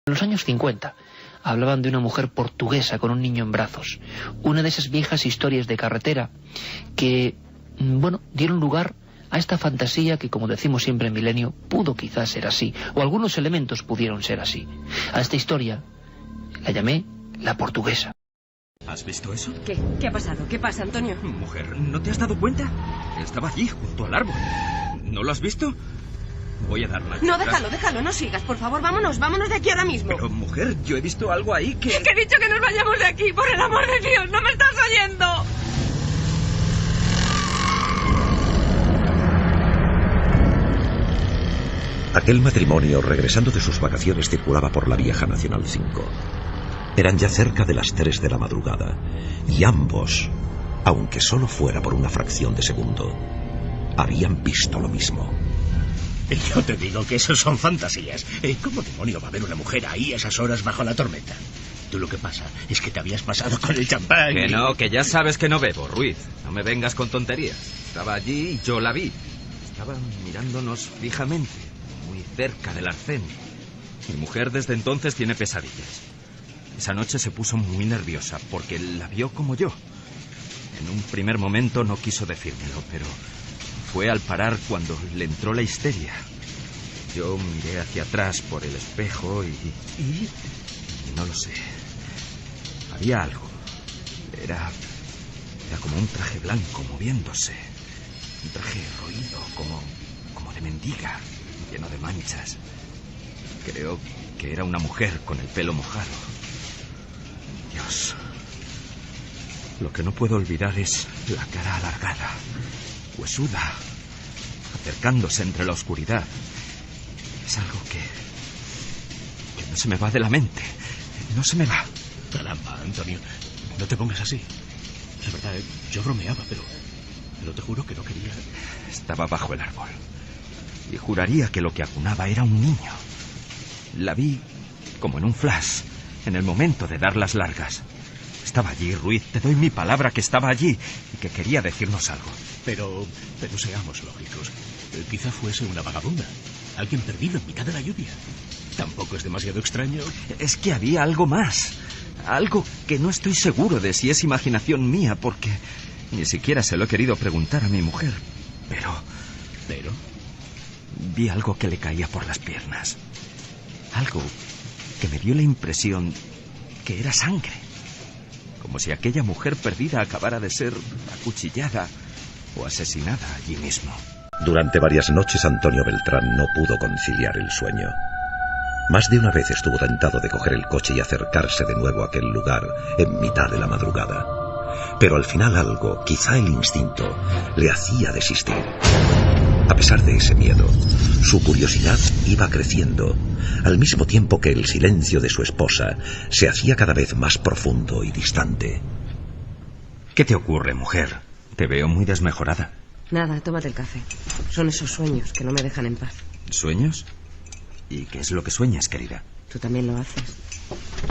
En los años 50 hablaban de una mujer portuguesa con un niño en brazos. Una de esas viejas historias de carretera que, dieron lugar a esta fantasía que, como decimos siempre en Milenio, pudo quizás ser así, o algunos elementos pudieron ser así. A esta historia la llamé La Portuguesa. ¿Has visto eso? ¿Qué? ¿Qué ha pasado? ¿Qué pasa, Antonio? Mujer, ¿no te has dado cuenta? Estaba allí, junto al árbol. ¿No lo has visto? Voy a dar una... No, déjalo, no sigas, por favor, vámonos de aquí ahora mismo. Pero, mujer, yo he visto algo ahí que... Que he dicho que nos vayamos de aquí, por el amor de Dios, ¿no me estás oyendo? Aquel matrimonio, regresando de sus vacaciones, circulaba por la vieja Nacional 5. Eran ya cerca de las 3 de la madrugada, y ambos, aunque solo fuera por una fracción de segundo, habían visto lo mismo. Yo te digo que eso son fantasías. ¿Cómo demonio va a haber una mujer ahí a esas horas bajo la tormenta? Tú lo que pasa es que te habías pasado con el champán. Que no, que ya sabes que no bebo, Ruiz. No me vengas con tonterías. Estaba allí y yo la vi. Estaban mirándonos fijamente, muy cerca del arcén. Mi mujer desde entonces tiene pesadillas. Esa noche se puso muy nerviosa porque la vio como yo. En un primer momento no quiso decírmelo, pero fue al parar cuando le entró la histeria. Yo miré hacia atrás por el espejo y no lo sé. Había algo. Era como un traje blanco moviéndose. Un traje roído, como de mendiga, lleno de manchas. Creo que era una mujer con el pelo mojado. Dios. Lo que no puedo olvidar es la cara alargada, huesuda, acercándose entre la oscuridad. Es algo que no se me va de la mente. No se me va. Caramba, Antonio, no te pongas así. La verdad, yo bromeaba, pero te juro que no quería. Estaba bajo el árbol y juraría que lo que acunaba era un niño. La vi como en un flash, en el momento de dar las largas. Estaba allí, Ruiz, te doy mi palabra que estaba allí y que quería decirnos algo. Pero seamos lógicos. Quizá fuese una vagabunda. Alguien perdido en mitad de la lluvia. Tampoco es demasiado extraño. Es que había algo más. Algo que no estoy seguro de si es imaginación mía, porque ni siquiera se lo he querido preguntar a mi mujer. Pero vi algo que le caía por las piernas. Algo que me dio la impresión que era sangre. Como si aquella mujer perdida acabara de ser acuchillada o asesinada allí mismo. Durante varias noches Antonio Beltrán no pudo conciliar el sueño. Más de una vez estuvo tentado de coger el coche y acercarse de nuevo a aquel lugar en mitad de la madrugada. Pero al final algo, quizá el instinto, le hacía desistir. A pesar de ese miedo, su curiosidad iba creciendo, al mismo tiempo que el silencio de su esposa se hacía cada vez más profundo y distante. ¿Qué te ocurre, mujer? Te veo muy desmejorada. Nada, tómate el café. Son esos sueños que no me dejan en paz. ¿Sueños? ¿Y qué es lo que sueñas, querida? Tú también lo haces.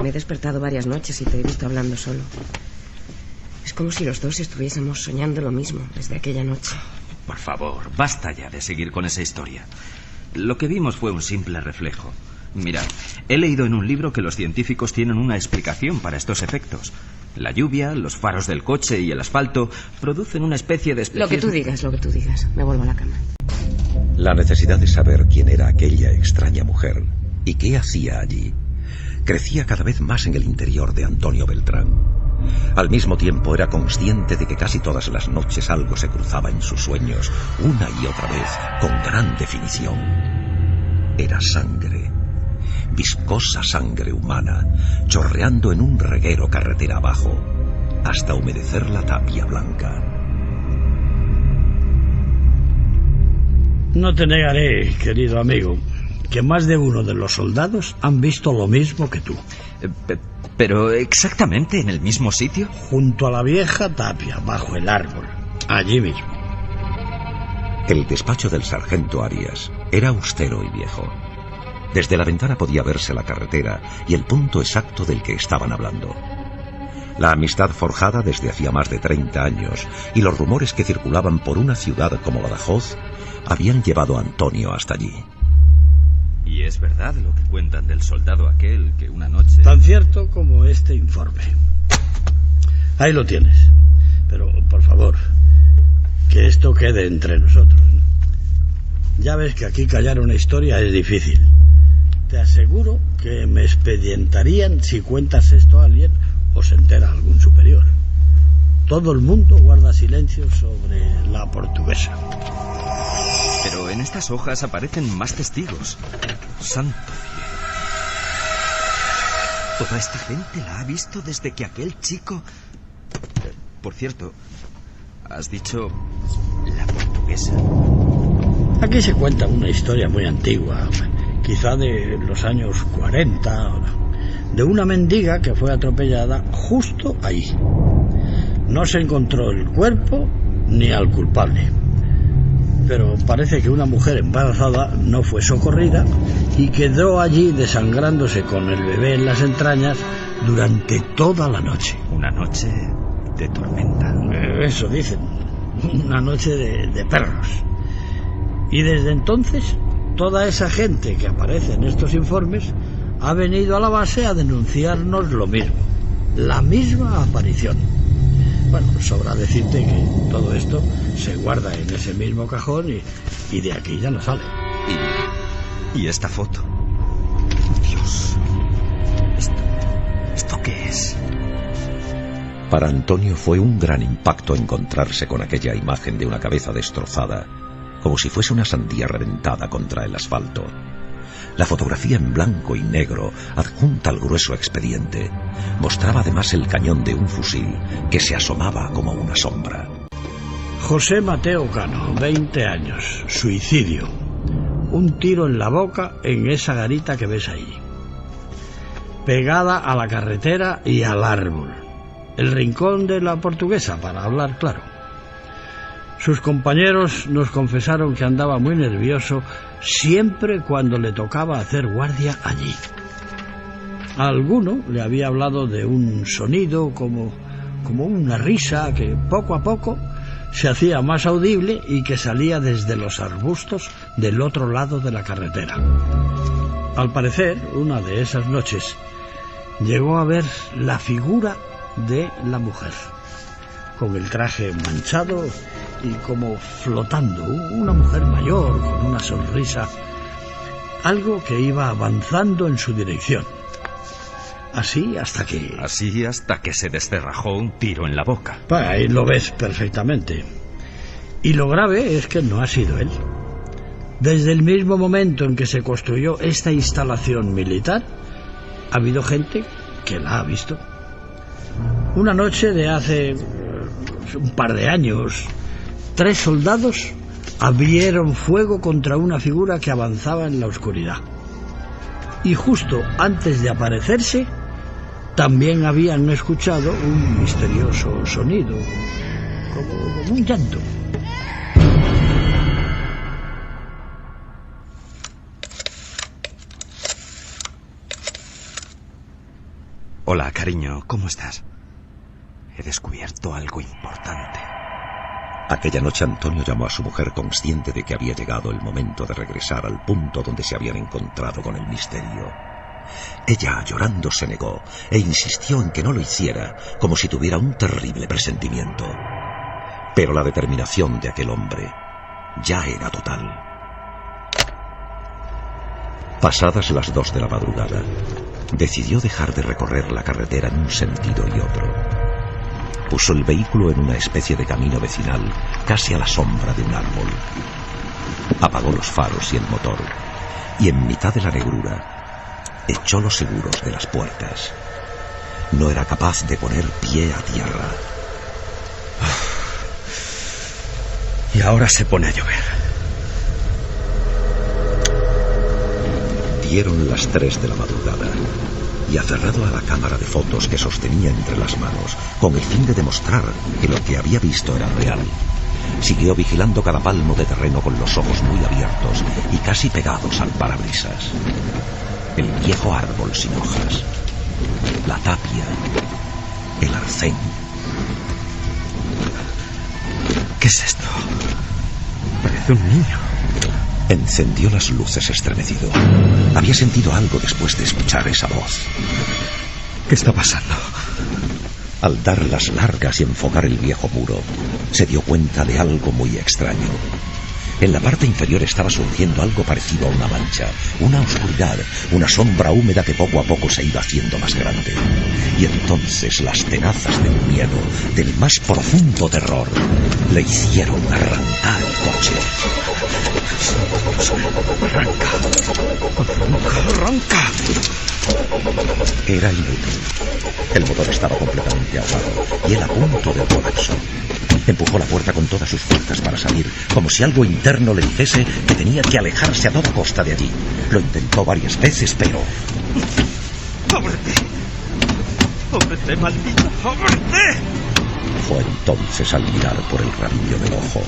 Me he despertado varias noches y te he visto hablando solo. Es como si los dos estuviésemos soñando lo mismo desde aquella noche. Por favor, basta ya de seguir con esa historia. Lo que vimos fue un simple reflejo. Mirad, he leído en un libro que los científicos tienen una explicación para estos efectos. La lluvia, los faros del coche y el asfalto producen una especie de... Lo que tú digas. Me vuelvo a la cama. La necesidad de saber quién era aquella extraña mujer y qué hacía allí crecía cada vez más en el interior de Antonio Beltrán. Al mismo tiempo era consciente de que casi todas las noches algo se cruzaba en sus sueños, una y otra vez, con gran definición. Era sangre, viscosa sangre humana, chorreando en un reguero carretera abajo, hasta humedecer la tapia blanca. No te negaré, querido amigo, que más de uno de los soldados han visto lo mismo que tú. ¿Pero exactamente en el mismo sitio? Junto a la vieja tapia, bajo el árbol, allí mismo. El despacho del sargento Arias era austero y viejo. Desde la ventana podía verse la carretera y el punto exacto del que estaban hablando. La amistad forjada desde hacía más de 30 años y los rumores que circulaban por una ciudad como Badajoz habían llevado a Antonio hasta allí. ¿Y es verdad lo que cuentan del soldado aquel que una noche... Tan cierto como este informe. Ahí lo tienes. Pero, por favor, que esto quede entre nosotros. Ya ves que aquí callar una historia es difícil. Te aseguro que me expedientarían si cuentas esto a alguien o se entera algún superior. Todo el mundo guarda silencio sobre la portuguesa. Pero en estas hojas aparecen más testigos. Santo cielo. Toda esta gente la ha visto desde que aquel chico... Por cierto, has dicho la portuguesa. Aquí se cuenta una historia muy antigua, quizá de los años 40, de una mendiga que fue atropellada justo ahí. No se encontró el cuerpo ni al culpable, pero parece que una mujer embarazada no fue socorrida y quedó allí desangrándose con el bebé en las entrañas durante toda la noche. Una noche de tormenta. Eso dicen, una noche de perros. Y desde entonces, toda esa gente que aparece en estos informes ha venido a la base a denunciarnos lo mismo, la misma aparición. Bueno, sobra decirte que todo esto se guarda en ese mismo cajón y de aquí ya no sale. ¿Y esta foto? Dios, ¿esto qué es? Para Antonio fue un gran impacto encontrarse con aquella imagen de una cabeza destrozada, como si fuese una sandía reventada contra el asfalto. La fotografía en blanco y negro, adjunta al grueso expediente, mostraba además el cañón de un fusil que se asomaba como una sombra. José Mateo Cano, 20 años, suicidio. Un tiro en la boca en esa garita que ves ahí. Pegada a la carretera y al árbol. El rincón de la portuguesa, para hablar claro. Sus compañeros nos confesaron que andaba muy nervioso siempre cuando le tocaba hacer guardia allí. A alguno le había hablado de un sonido como una risa que poco a poco se hacía más audible y que salía desde los arbustos del otro lado de la carretera. Al parecer, una de esas noches, llegó a ver la figura de la mujer, con el traje manchado y como flotando, una mujer mayor con una sonrisa, algo que iba avanzando en su dirección. Así hasta que se descerrajó un tiro en la boca. Ahí lo ves perfectamente. Y lo grave es que no ha sido él. Desde el mismo momento en que se construyó esta instalación militar, ha habido gente que la ha visto. Una noche de hace un par de años, 3 soldados abrieron fuego contra una figura que avanzaba en la oscuridad. Y justo antes de aparecerse, también habían escuchado un misterioso sonido, como un llanto. Hola, cariño, ¿cómo estás? He descubierto algo importante. Aquella noche Antonio llamó a su mujer consciente de que había llegado el momento de regresar al punto donde se habían encontrado con el misterio. Ella, llorando, se negó e insistió en que no lo hiciera, como si tuviera un terrible presentimiento. Pero la determinación de aquel hombre ya era total. Pasadas las 2 de la madrugada, decidió dejar de recorrer la carretera en un sentido y otro. Puso el vehículo en una especie de camino vecinal, casi a la sombra de un árbol. Apagó los faros y el motor, y en mitad de la negrura, echó los seguros de las puertas. No era capaz de poner pie a tierra. Y ahora se pone a llover. Dieron las 3 de la madrugada, y aferrado a la cámara de fotos que sostenía entre las manos, con el fin de demostrar que lo que había visto era real, siguió vigilando cada palmo de terreno con los ojos muy abiertos y casi pegados al parabrisas. El viejo árbol sin hojas, la tapia, el arcén. ¿Qué es esto? Parece un niño. Encendió las luces estremecido. Había sentido algo después de escuchar esa voz. ¿Qué está pasando? Al dar las largas y enfocar el viejo muro, se dio cuenta de algo muy extraño. En la parte inferior estaba surgiendo algo parecido a una mancha, una oscuridad, una sombra húmeda que poco a poco se iba haciendo más grande. Y entonces las tenazas del miedo, del más profundo terror, le hicieron arrancar el coche. ¡Arranca! Era inútil. El motor estaba completamente ahogado y él a punto del colapso. Empujó la puerta con todas sus fuerzas para salir, como si algo interno le dijese que tenía que alejarse a toda costa de allí. Lo intentó varias veces, pero... ¡Ábrete! ¡Ábrete, maldito! ¡Ábrete! Fue entonces al mirar por el rabillo del ojo,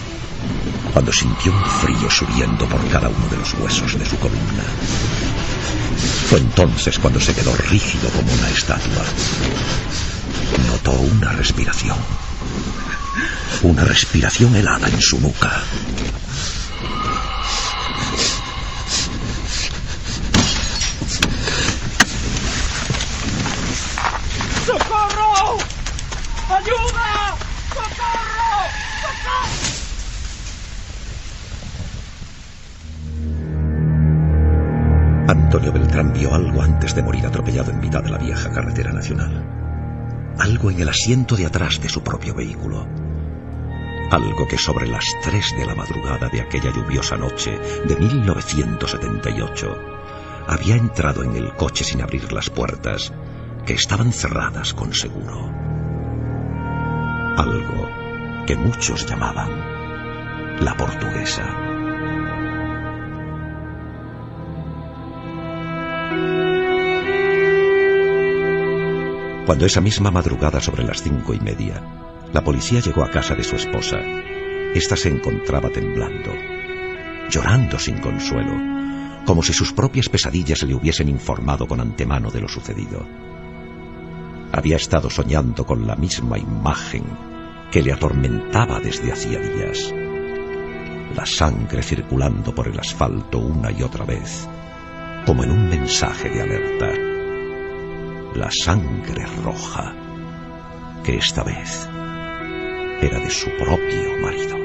cuando sintió un frío subiendo por cada uno de los huesos de su columna. Fue entonces cuando se quedó rígido como una estatua. Notó una respiración helada en su nuca. ¡Socorro! ¡Ayuda! ¡Socorro! ¡Socorro! Antonio Beltrán vio algo antes de morir atropellado en mitad de la vieja carretera nacional. Algo en el asiento de atrás de su propio vehículo. Algo que sobre las 3 de la madrugada de aquella lluviosa noche de 1978 había entrado en el coche sin abrir las puertas, que estaban cerradas con seguro. Algo que muchos llamaban la Portuguesa. Cuando esa misma madrugada sobre las 5:30, la policía llegó a casa de su esposa, ésta se encontraba temblando, llorando sin consuelo, como si sus propias pesadillas le hubiesen informado con antemano de lo sucedido. Había estado soñando con la misma imagen que le atormentaba desde hacía días. La sangre circulando por el asfalto una y otra vez, como en un mensaje de alerta. La sangre roja, que esta vez era de su propio marido.